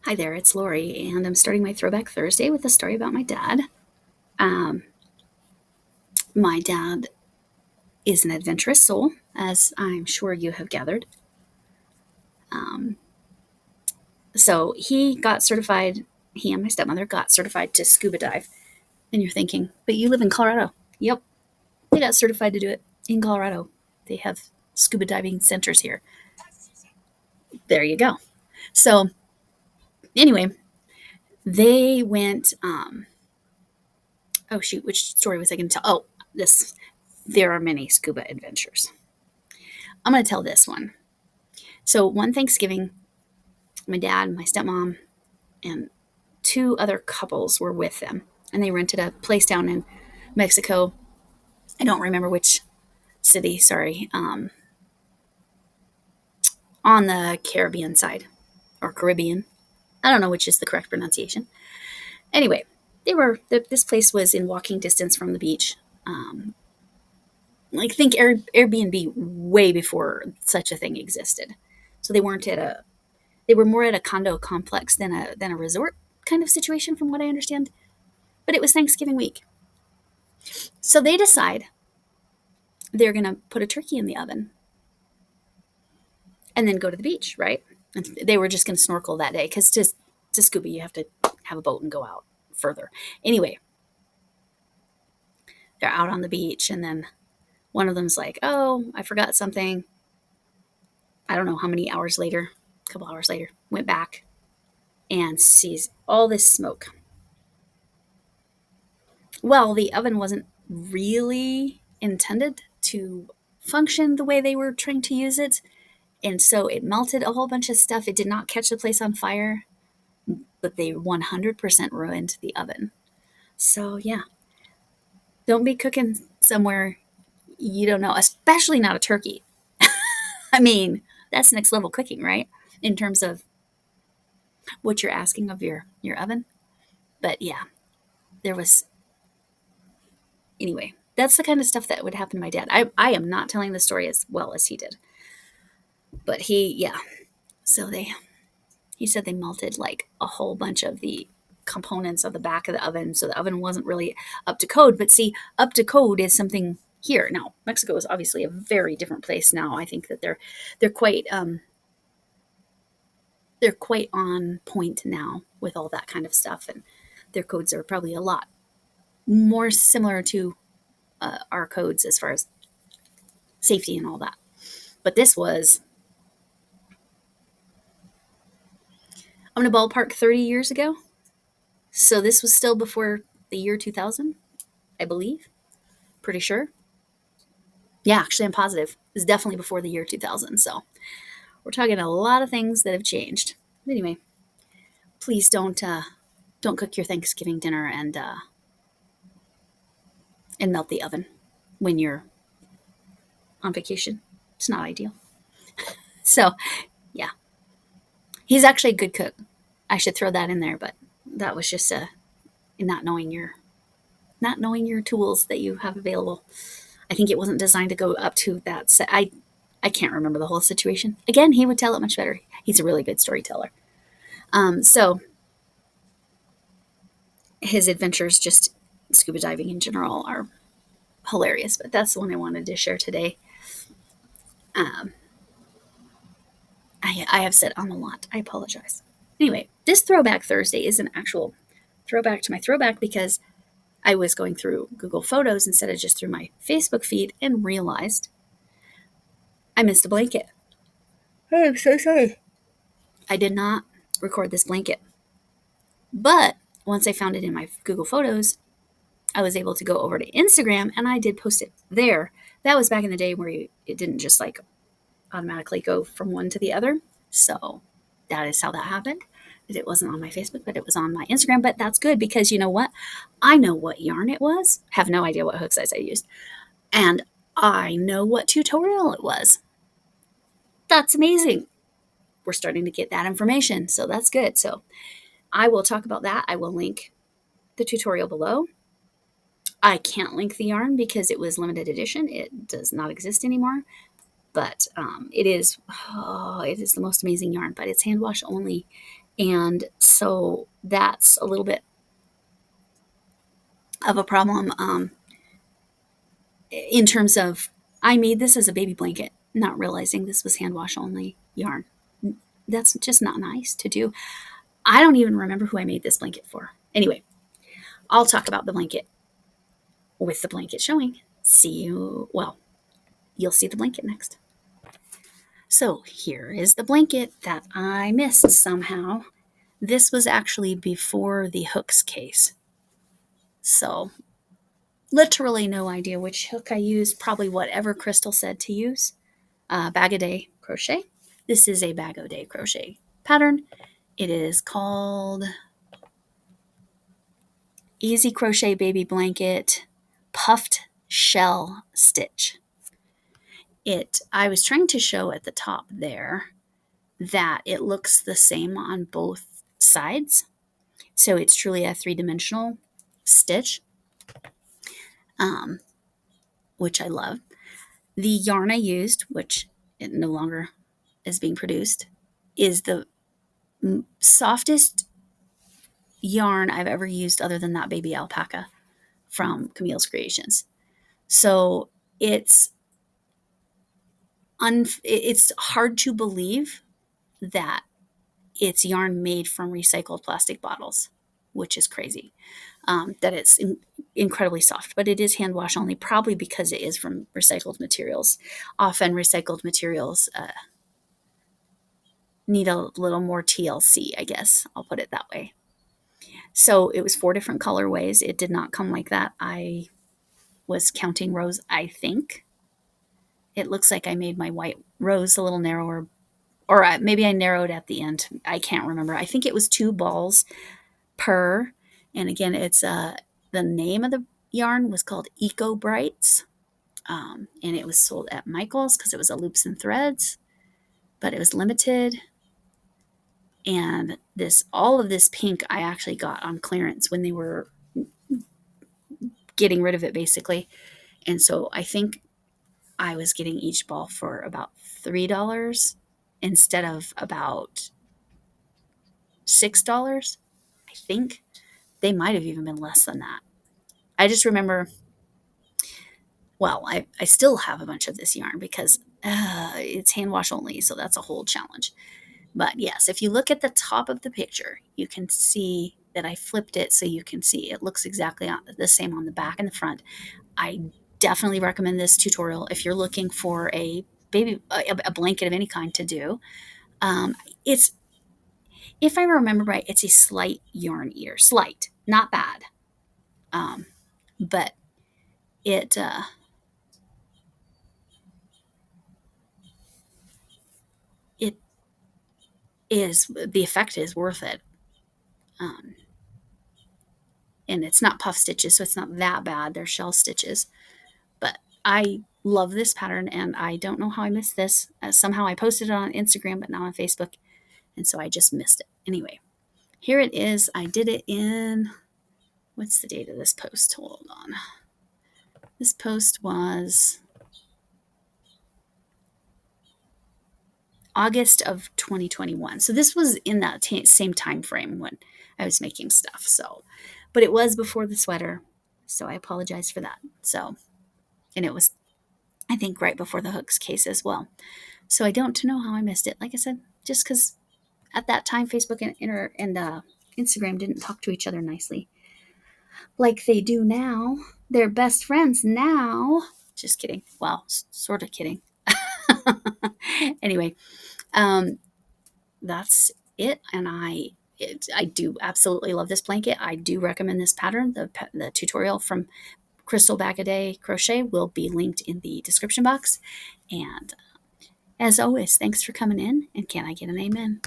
Hi there, it's Lori, and I'm starting my Throwback Thursday with a story about my dad. Um, my dad is an adventurous soul, as I'm sure you have gathered. Um, so he and my stepmother got certified to scuba dive. And you're thinking, but you live in Colorado. Yep, they got certified to do it in Colorado. They have scuba diving centers here. There you go. So, anyway, they went. Oh, shoot, which story was I going to tell? Oh, this. There are many scuba adventures. I'm going to tell this one. So one Thanksgiving, my dad, my stepmom, and two other couples were with them, and they rented a place down in Mexico. I don't remember which city. Sorry, on the Caribbean side or Caribbean. I don't know which is the correct pronunciation. Anyway, this place was in walking distance from the beach. Um, like think Airbnb way before such a thing existed. So they weren't at a they were more at a condo complex than a resort kind of situation, from what I understand. But it was Thanksgiving week. So they decide they're going to put a turkey in the oven and then go to the beach, right? And they were just going to snorkel that day because to scuba, you have to have a boat and go out further. Anyway, they're out on the beach, and then one of them's like, oh, I forgot something. I don't know how many hours later, a couple hours later, went back and sees all this smoke. Well, the oven wasn't really intended to function the way they were trying to use it. And so it melted a whole bunch of stuff. It did not catch the place on fire, but they 100% ruined the oven. So, yeah, don't be cooking somewhere you don't know, especially not a turkey. I mean, that's next level cooking, right? In terms of what you're asking of your oven. But yeah, there was, anyway, that's the kind of stuff that would happen to my dad. I am not telling the story as well as he did. But yeah. So he said they melted like a whole bunch of the components of the back of the oven, so the oven wasn't really up to code. But see, up to code is something here now. Mexico is obviously a very different place now. I think that they're quite they're quite on point now with all that kind of stuff, and their codes are probably a lot more similar to our codes as far as safety and all that. But this was, I'm going to ballpark 30 years ago. So this was still before the year 2000, I believe. Pretty sure. Yeah, actually, I'm positive. It's definitely before the year 2000. So we're talking a lot of things that have changed. But anyway, please don't cook your Thanksgiving dinner and melt the oven when you're on vacation. It's not ideal. So yeah, he's actually a good cook. I should throw that in there, but that was just not knowing your tools that you have available. I think it wasn't designed to go up to that. I can't remember the whole situation. Again, he would tell it much better. He's a really good storyteller. So his adventures, just scuba diving in general, are hilarious. But that's the one I wanted to share today. Um, I have said a lot. I apologize. Anyway, this Throwback Thursday is an actual throwback to my throwback because I was going through Google Photos instead of just through my Facebook feed and realized I missed a blanket. I'm so sorry. I did not record this blanket. But once I found it in my Google Photos, I was able to go over to Instagram and I did post it there. That was back in the day where it didn't just like automatically go from one to the other. So that is how that happened. It wasn't on my Facebook, but it was on my Instagram. But that's good because you know what? I know what yarn it was, have no idea what hook size I used, and I know what tutorial it was. That's amazing. We're starting to get that information. So that's good. So I will talk about that. I will link the tutorial below. I can't link the yarn because it was limited edition. It does not exist anymore. But it is the most amazing yarn. But it's hand wash only, And so that's a little bit of a problem in terms of I made this as a baby blanket, not realizing this was hand wash only yarn. That's just not nice to do. I don't even remember who I made this blanket for. Anyway, I'll talk about the blanket with the blanket showing. See you, well, you'll see the blanket next. So here is the blanket that I missed somehow. This was actually before the hooks case. So literally no idea which hook I used, probably whatever Crystal said to use. Bag a day crochet. This is a bag o' day crochet pattern. It is called Easy Crochet Baby Blanket Puffed Shell Stitch. I was trying to show at the top there that it looks the same on both sides. So it's truly a three-dimensional stitch, which I love. The yarn I used, which it no longer is being produced, is the softest yarn I've ever used other than that baby alpaca from Camille's Creations. So it's it's hard to believe that it's yarn made from recycled plastic bottles, which is crazy. That it's incredibly soft, but it is hand wash only, probably because it is from recycled materials. Often recycled materials need a little more TLC, I guess. I'll put it that way. So it was 4 different colorways. It did not come like that. I was counting rows, I think. It looks like I made my white rows a little narrower, or maybe I narrowed at the end. I can't remember. I think it was 2 balls per. And again, it's the name of the yarn was called Eco Brights. And it was sold at Michael's because it was a loops and threads, but it was limited. And all of this pink I actually got on clearance when they were getting rid of it, basically. And so I think I was getting each ball for about $3 instead of about $6. I think they might have even been less than that. I just remember, well, I still have a bunch of this yarn because it's hand wash only, so that's a whole challenge. But yes, if you look at the top of the picture, you can see that I flipped it so you can see it looks exactly the same on the back and the front. I definitely recommend this tutorial if you're looking for a blanket of any kind to do. It's, if I remember right, it's a slight yarn ear, slight, not bad, but it it is, the effect is worth it. And it's not puff stitches, so it's not that bad. They're shell stitches. But I love this pattern, and I don't know how I missed this. Somehow I posted it on Instagram, but not on Facebook, and so I just missed it. Anyway, here it is. I did it in, what's the date of this post? Hold on. This post was August of 2021. So this was in that same time frame when I was making stuff. So, but it was before the sweater, so I apologize for that. So, and it was, I think, right before the hooks case as well. So I don't know how I missed it. Like I said, just because at that time Facebook and Instagram didn't talk to each other nicely like they do now. They're best friends now. Just kidding. Well, sort of kidding. Anyway, that's it. And I do absolutely love this blanket. I do recommend this pattern. The tutorial from Crystal Bag a Day Crochet will be linked in the description box. And as always, thanks for coming in. And can I get an amen?